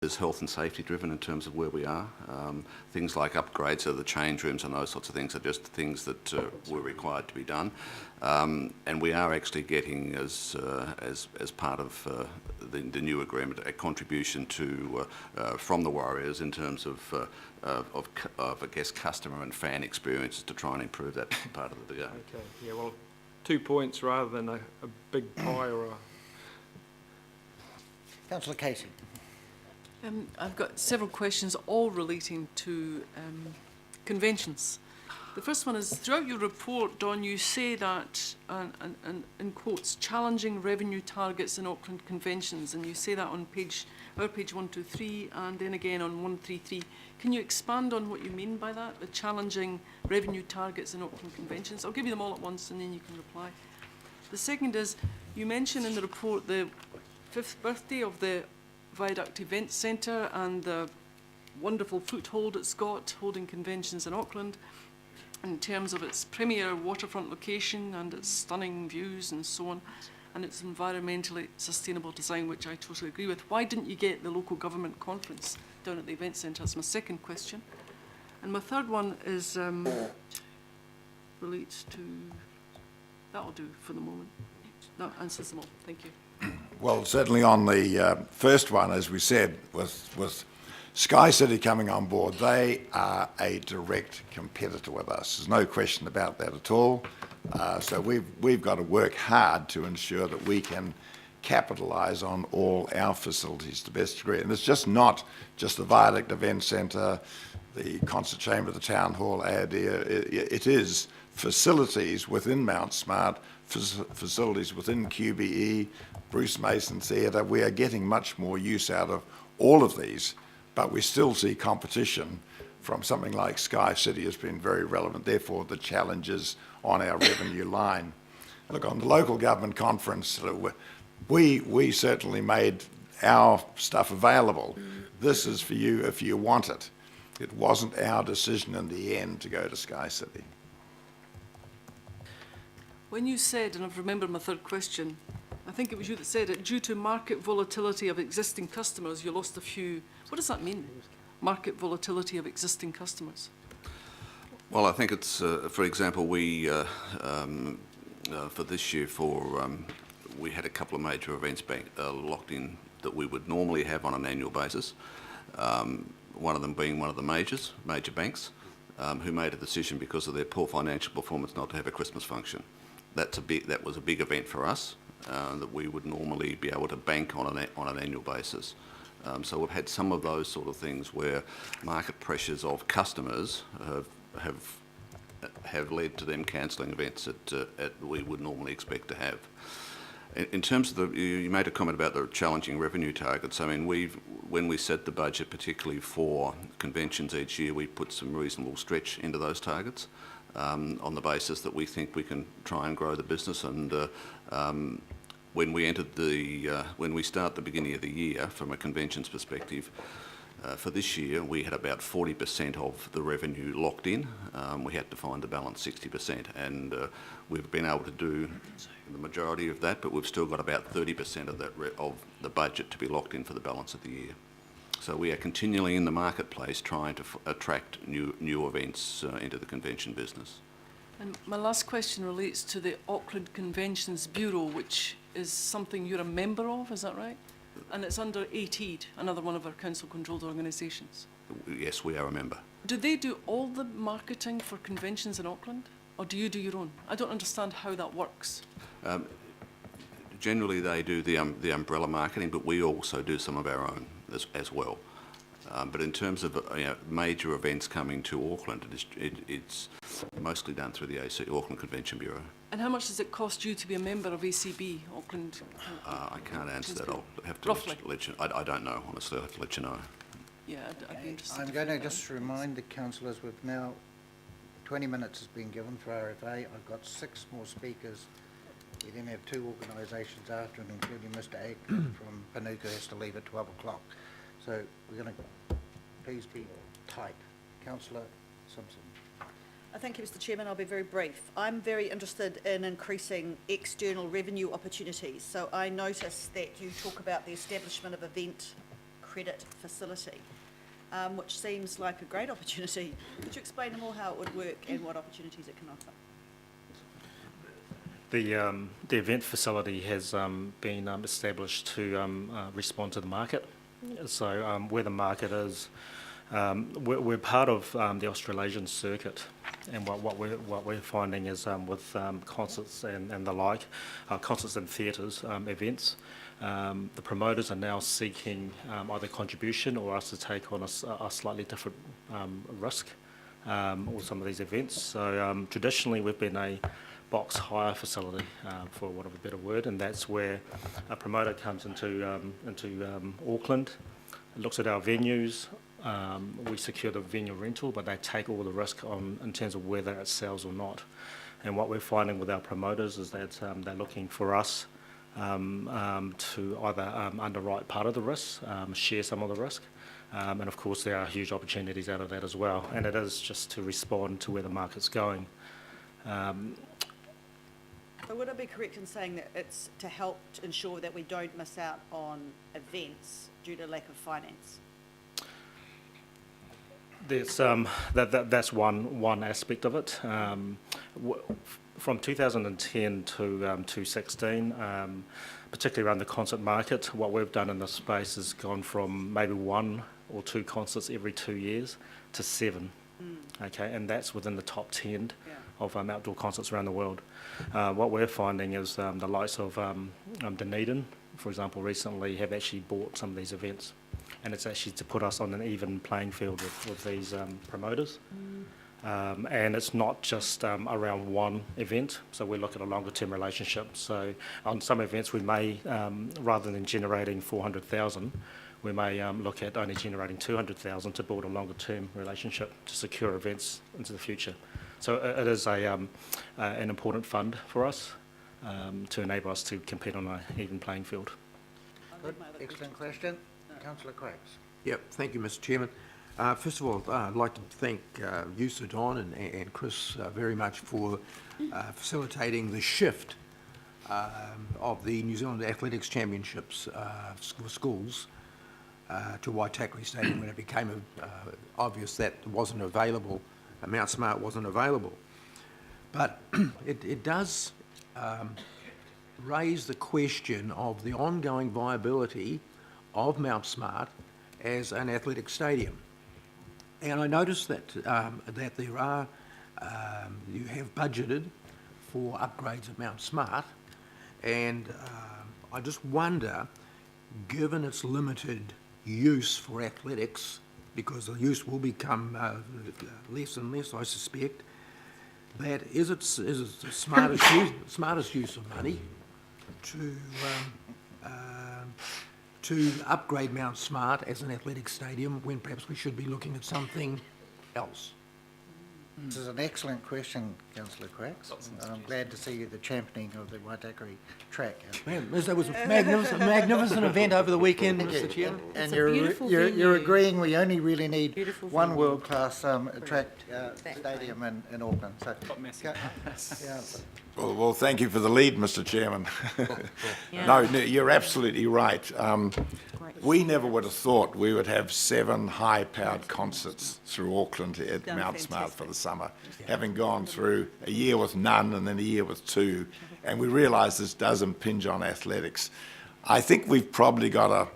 is health and safety driven in terms of where we are. Things like upgrades of the change rooms and those sorts of things are just things that were required to be done. And we are actually getting, as part of the new agreement, a contribution to from the Warriors in terms of I guess customer and fan experiences to try and improve that part of the game. Okay. Yeah. Well, 2 points rather than a big pie or a. Councillor Casey. I've got several questions, all relating to conventions. The first one is, throughout your report, Don, you say that, and in quotes, challenging revenue targets in Auckland conventions, and you say that on page 123 and then again on 133. Can you expand on what you mean by that, the challenging revenue targets in Auckland conventions? I'll give you them all at once and then you can reply. The second is, you mention in the report the 5th birthday of the Viaduct Event Centre and the wonderful foothold it's got holding conventions in Auckland in terms of its premier waterfront location and its stunning views and so on, and its environmentally sustainable design, which I totally agree with. Why didn't you get the local government conference down at the event centre? That's my second question. And my third one is relates to, that'll do for the moment. That answers them all. Thank you. Well, certainly on the first one, as we said, with Sky City coming on board, they are a direct competitor with us. There's no question about that at all. So we've got to work hard to ensure that we can capitalise on all our facilities to the best degree. And it's just not just the Viaduct Event Centre, the Concert Chamber, the Town Hall, it is facilities within Mount Smart, facilities within QBE, Bruce Mason Theatre. We are getting much more use out of all of these, but we still see competition from something like Sky City has been very relevant. Therefore, the challenges on our revenue line. Look, on the local government conference, we certainly made our stuff available. This is for you if you want it. It wasn't our decision in the end to go to Sky City. When you said, and I've remembered my third question, I think it was you that said it, due to market volatility of existing customers, you lost a few. What does that mean, market volatility of existing customers? Well, I think it's, for example, we, for this year, we had a couple of major events locked in that we would normally have on an annual basis. One of them being one of the major banks, who made a decision because of their poor financial performance not to have a Christmas function. That was a big event for us that we would normally be able to bank on an annual basis. So we've had some of those sort of things where market pressures of customers have led to them cancelling events that we would normally expect to have. In terms of you made a comment about the challenging revenue targets. I mean, when we set the budget, particularly for conventions each year, we put some reasonable stretch into those targets on the basis that we think we can try and grow the business. And when we start the beginning of the year, from a conventions perspective, for this year, we had about 40% of the revenue locked in. We had to find the balance 60%, and we've been able to do the majority of that, but we've still got about 30% of that of the budget to be locked in for the balance of the year. So we are continually in the marketplace trying to attract new events into the convention business. And my last question relates to the Auckland Conventions Bureau, which is something you're a member of, is that right? And it's under ATEED, another one of our council-controlled organisations. Yes, we are a member. Do they do all the marketing for conventions in Auckland, or do you do your own? I don't understand how that works. Generally, they do the umbrella marketing, but we also do some of our own as well. But in terms of major events coming to Auckland, it's mostly done through the Auckland Convention Bureau. And how much does it cost you to be a member of ACB, Auckland? I can't answer that. I'll have to roughly let you. I don't know, honestly. I'll have to let you know. Yeah, I'd be interested. I'm going to just remind the councillors, we've now 20 minutes has been given for RFA. I've got 6 more speakers. We then have 2 organisations after, including Mr. Ackman from Panuka has to leave at 12 o'clock. So we're going to please be tight. Councillor Simpson. Thank you, Mr. Chairman. I'll be very brief. I'm very interested in increasing external revenue opportunities. So I notice that you talk about the establishment of event credit facility, which seems like a great opportunity. Could you explain more how it would work and what opportunities it can offer? The event facility has been established to respond to the market. So where the market is, we're part of the Australasian circuit, and what we're finding is with concerts and the like, concerts and theatres events, the promoters are now seeking either contribution or us to take on a slightly different risk with some of these events. So traditionally we've been a box hire facility, for want of a better word, and that's where a promoter comes into Auckland, looks at our venues, we secure the venue rental, but they take all the risk on in terms of whether it sells or not. And what we're finding with our promoters is that they're looking for us to either underwrite part of the risk, share some of the risk, and of course there are huge opportunities out of that as well, and it is just to respond to where the market's going. So would I be correct in saying that it's to help to ensure that we don't miss out on events due to lack of finance? There's, that's one aspect of it. From 2010 to 2016, particularly around the concert market, what we've done in this space has gone from maybe 1 or 2 concerts every 2 years to 7. Okay, and that's within the top 10 of outdoor concerts around the world. What we're finding is the likes of Dunedin, for example, recently have actually bought some of these events, and it's actually to put us on an even playing field with these promoters. And it's not just around one event, so we look at a longer term relationship. So on some events we may, rather than generating 400,000, we may look at only generating 200,000 to build a longer term relationship to secure events into the future. So it is an important fund for us to enable us to compete on an even playing field. Good, excellent question. Councillor Quacks. Yep, thank you, Mr. Chairman. First of all, I'd like to thank you, Sir Don, and Chris very much for facilitating the shift of the New Zealand Athletics Championships for schools to Waitakere Stadium when it became obvious that it wasn't available, Mount Smart wasn't available. But it does raise the question of the ongoing viability of Mount Smart as an athletic stadium. And I noticed that that there are, you have budgeted for upgrades at Mount Smart, and I just wonder, given its limited use for athletics, because the use will become less and less, I suspect, that is it the smartest use of money to upgrade Mount Smart as an athletic stadium when perhaps we should be looking at something else? This is an excellent question, Councillor Quacks. I'm glad to see you the championing of the Waitakere track. Man, that was a magnificent event over the weekend, Mr. Chairman. And a beautiful you're venue. agreeing we only really need Beautiful one venue. world-class track stadium in Auckland. So, yeah. Well, thank you for the lead, Mr. Chairman. Yeah. No, you're absolutely right. Great. We never would have thought we would have 7 high-powered concerts through Auckland at Done Mount Smart for fantastic. the summer, having gone through a year with none and then a year with 2, and we realise this does impinge on athletics. I think we've probably got to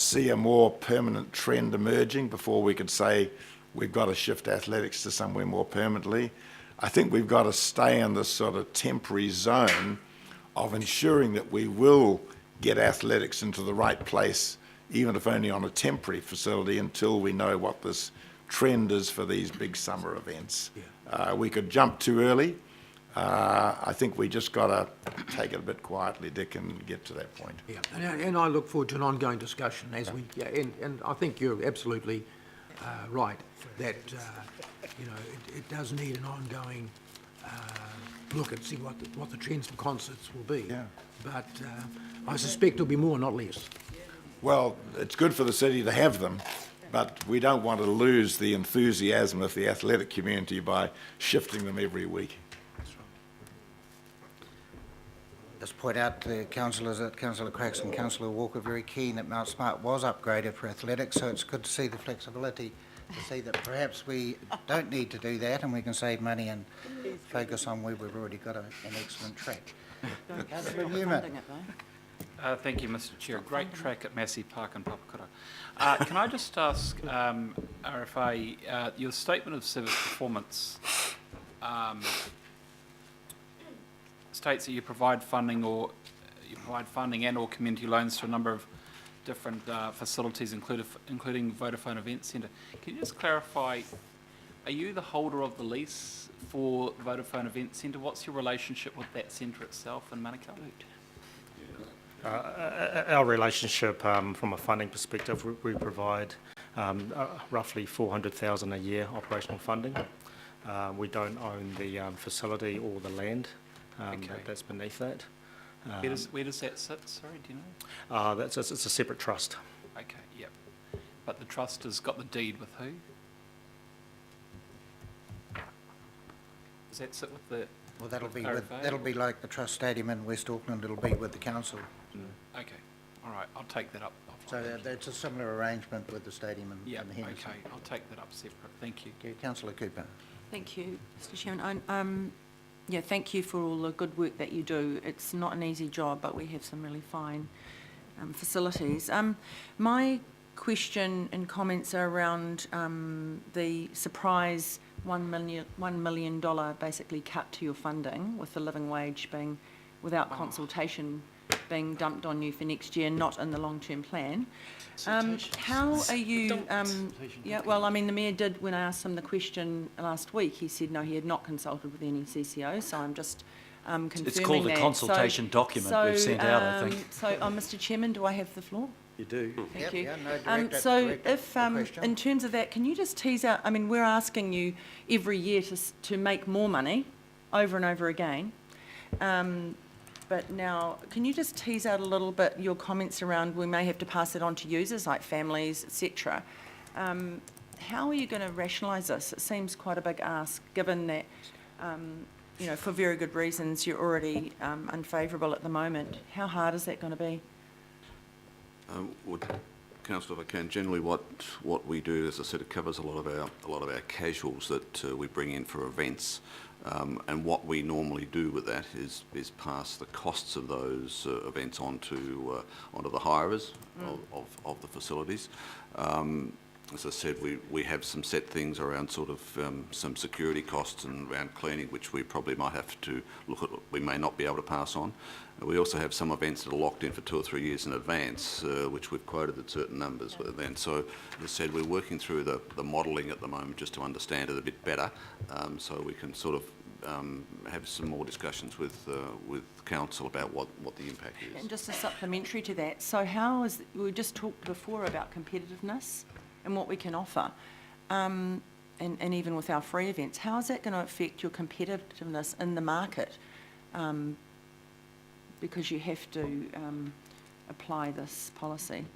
see a more permanent trend emerging before we could say we've got to shift athletics to somewhere more permanently. I think we've got to stay in this sort of temporary zone of ensuring that we will get athletics into the right place, even if only on a temporary facility, until we know what this trend is for these big summer events. We could jump too early. I think we just got to take it a bit quietly, Dick, and get to that point. Yeah, and I look forward to an ongoing discussion as we, and I think you're absolutely right that it does need an ongoing look and see what the trends for concerts will be. Yeah. But I suspect there'll be more, not less. Well, it's good for the city to have them, but we don't want to lose the enthusiasm of the athletic community by shifting them every week. Just point out to councillors that Councillor Cracks and Councillor Walker are very keen that Mount Smart was upgraded for athletics, so it's good to see the flexibility, to see that perhaps we don't need to do that and we can save money and focus on where we've already got an excellent track. Councillor Newman. Funding it, though. Thank you, Mr Chair. Great track at Massey Park in Papakura. Can I just ask, RFA, your statement of service performance states that you provide funding and or community loans to a number of different facilities, including Vodafone Event Centre. Can you just clarify, are you the holder of the lease for Vodafone Event Centre? What's your relationship with that centre itself in Manukau? Our relationship, from a funding perspective, we provide roughly $400,000 a year operational funding. We don't own the facility or the land that's beneath that. Where does that sit? Sorry, do you know? It's a separate trust. Okay, yep. But the trust has got the deed with who? Does that sit with the? Well, that'll be RFA? that'll be like the Trust Stadium in West Auckland. It'll be with the council. Okay, all right. I'll take that up. So it's a similar arrangement with the stadium in Yeah. Henderson. Okay. I'll take that up separate. Thank you. Okay, Councillor Cooper. Thank you, Mr Chairman. Yeah, thank you for all the good work that you do. It's not an easy job, but we have some really fine facilities. My question and comments are around the surprise $1 million basically cut to your funding, with the living wage being, without consultation, being dumped on you for next year, not in the long-term plan. How are you, yeah, well, I mean, the Mayor did, when I asked him the question last week, he said no, he had not consulted with any CCO, so I'm just confirming that. It's called a consultation document we've sent out, I think. So, Mr Chairman, do I have the floor? You do. Thank Yep, you. yeah, no, direct So it, if, the question. in terms of that, can you just tease out, I mean, we're asking you every year to make more money over and over again. But now, can you just tease out a little bit your comments around we may have to pass it on to users like families, etc. How are you going to rationalise this? It seems quite a big ask, given that, you know, for very good reasons, you're already unfavourable at the moment. How hard is that going to be? Councillor, if I can, generally what we do, as I said, it covers a lot of our casuals that we bring in for events, and what we normally do with that is pass the costs of those events onto the hirers of the facilities. As I said, we have some set things around sort of some security costs and around cleaning, which we probably might have to look at. We may not be able to pass on. We also have some events that are locked in for 2 or 3 years in advance, which we've quoted at certain numbers. Then, so as I said, we're working through the modelling at the moment just to understand it a bit better, so we can sort of have some more discussions with council about what the impact is. And just a supplementary to that, so how is, we just talked before about competitiveness and what we can offer, and even with our free events, how is that going to affect your competitiveness in the market? Because you have to apply this policy.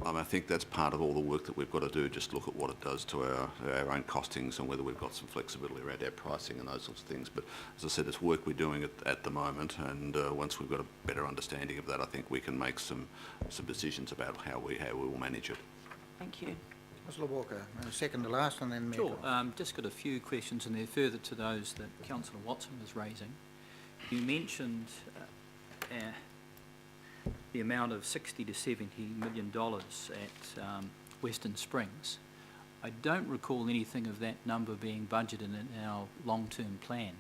I think that's part of all the work that we've got to do, just look at what it does to our own costings and whether we've got some flexibility around our pricing and those sorts of things. But as I said, it's work we're doing at the moment, and once we've got a better understanding of that, I think we can make some decisions about how we will manage it. Thank you. Councillor Walker, second to last, and then Mayor. Sure. Just got a few questions in there further to those that Councillor Watson was raising. You mentioned the amount of $60 to $70 million at Western Springs. I don't recall anything of that number being budgeted in our long-term plan.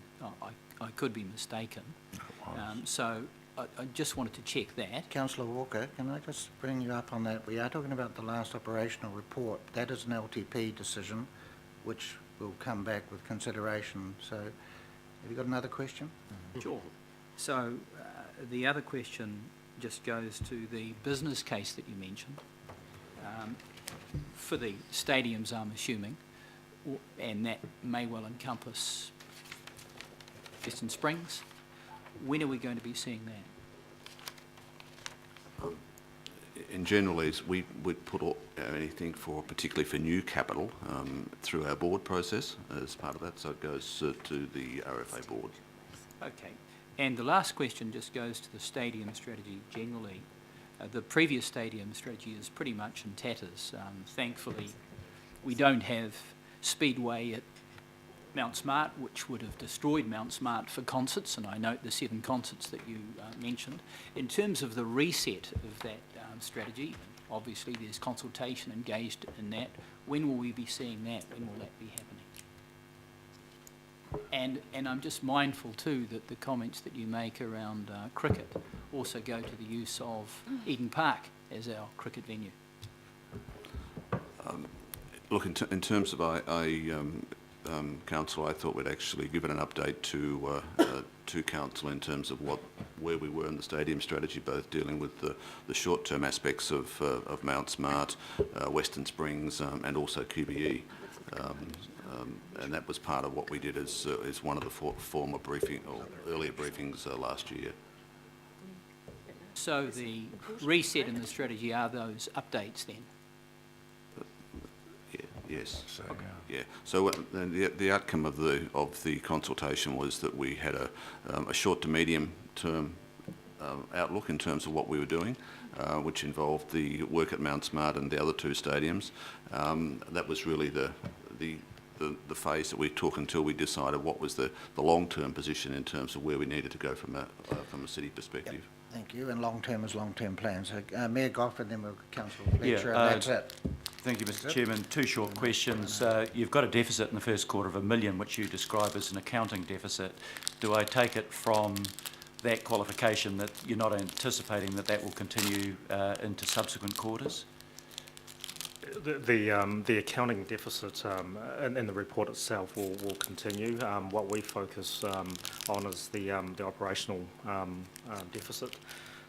I could be mistaken. So I just wanted to check that. Councillor Walker, can I just bring you up on that? We are talking about the last operational report. That is an LTP decision, which will come back with consideration. So, have you got another question? Sure. So the other question just goes to the business case that you mentioned for the stadiums, I'm assuming, and that may well encompass Western Springs. When are we going to be seeing that? In general, is we would put anything particularly for new capital, through our board process as part of that, so it goes to the RFA board. Okay. And the last question just goes to the stadium strategy generally. The previous stadium strategy is pretty much in tatters. Thankfully, we don't have Speedway at Mount Smart, which would have destroyed Mount Smart for concerts, and I note the 7 concerts that you mentioned. In terms of the reset of that strategy, obviously there's consultation engaged in that. When will we be seeing that? When will that be happening? And I'm just mindful too that the comments that you make around cricket also go to the use of Eden Park as our cricket venue. Look, in terms of council, I thought we'd actually given an update to council in terms of where we were in the stadium strategy, both dealing with the short-term aspects of Mount Smart, Western Springs, and also QBE. And that was part of what we did as one of the former earlier briefings last year. So the reset in the strategy are those updates then? Yes. Yeah. So the outcome of the consultation was that we had a short to medium term outlook in terms of what we were doing, which involved the work at Mount Smart and the other 2 stadiums. That was really the phase that we took until we decided what was the long-term position in terms of where we needed to go from a city perspective. Yep. Thank you. And long-term is long-term plans. So, Mayor Goff, and then we'll Councillor Fletcher. Yeah, That's it. Thank you, Mr. Chairman. 2 short questions. You've got a deficit in the first quarter of $1 million, which you describe as an accounting deficit. Do I take it from that qualification that you're not anticipating that will continue into subsequent quarters? The accounting deficit in the report itself will continue. What we focus on is the operational deficit.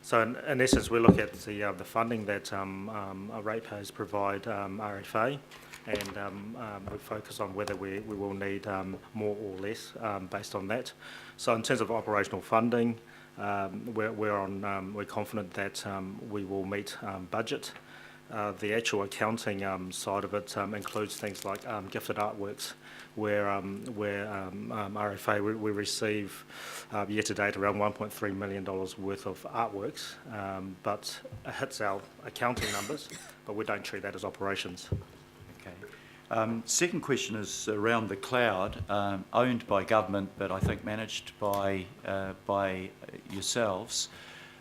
So in essence, we look at the funding that ratepayers provide RFA, and we focus on whether we will need more or less based on that. So in terms of operational funding, we're confident that we will meet budget. The actual accounting side of it includes things like gifted artworks, where RFA we receive year to date around $1.3 million worth of artworks, but it hits our accounting numbers, but we don't treat that as operations. Okay. Second question is around the cloud, owned by government, but I think managed by yourselves.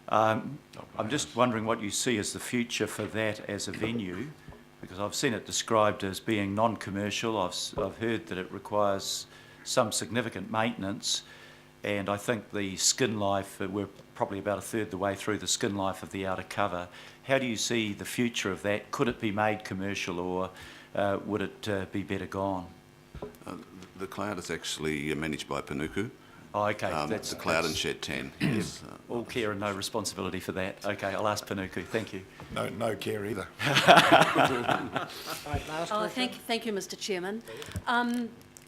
I'm just wondering what you see as the future for that as a venue, because I've seen it described as being non-commercial. I've heard that it requires some significant maintenance, and I think the skin life, we're probably about 1/3 the way through the skin life of the outer cover. How do you see the future of that? Could it be made commercial, or would it be better gone? The cloud is actually managed by Panuku. Oh, okay. That's the cloud in Shed 10. Yes. All care and no responsibility for that. Okay, I'll ask Panuku. Thank you. No care either. Thank you, Mr. Chairman.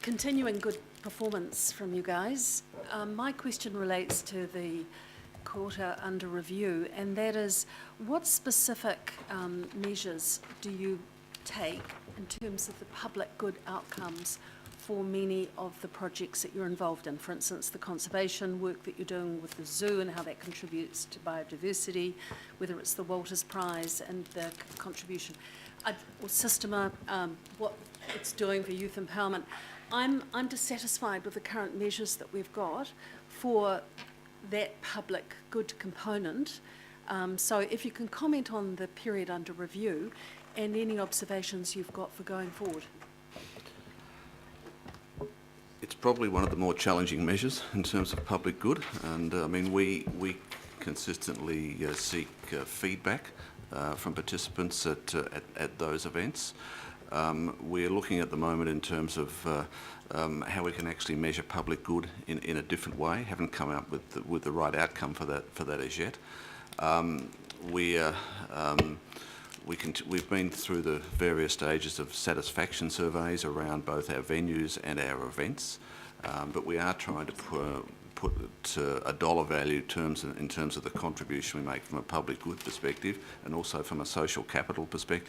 Continuing good performance from you guys. My question relates to the quarter under review, and that is, what specific measures do you take in terms of the public good outcomes for many of the projects that you're involved in? For instance, the conservation work that you're doing with the zoo and how that contributes to biodiversity, whether it's the Walters Prize and the contribution, or Systema, what it's doing for youth empowerment. I'm dissatisfied with the current measures that we've got for that public good component. So if you can comment on the period under review and any observations you've got for going forward. It's probably one of the more challenging measures in terms of public good, and I mean we consistently seek feedback from participants at those events. We're looking at the moment in terms of how we can actually measure public good in a different way. Haven't come up with the right outcome for that as yet. We've been through the various stages of satisfaction surveys around both our venues and our events, but we are trying to put a dollar value in terms of the contribution we make from a public good perspective and also from a social capital perspective.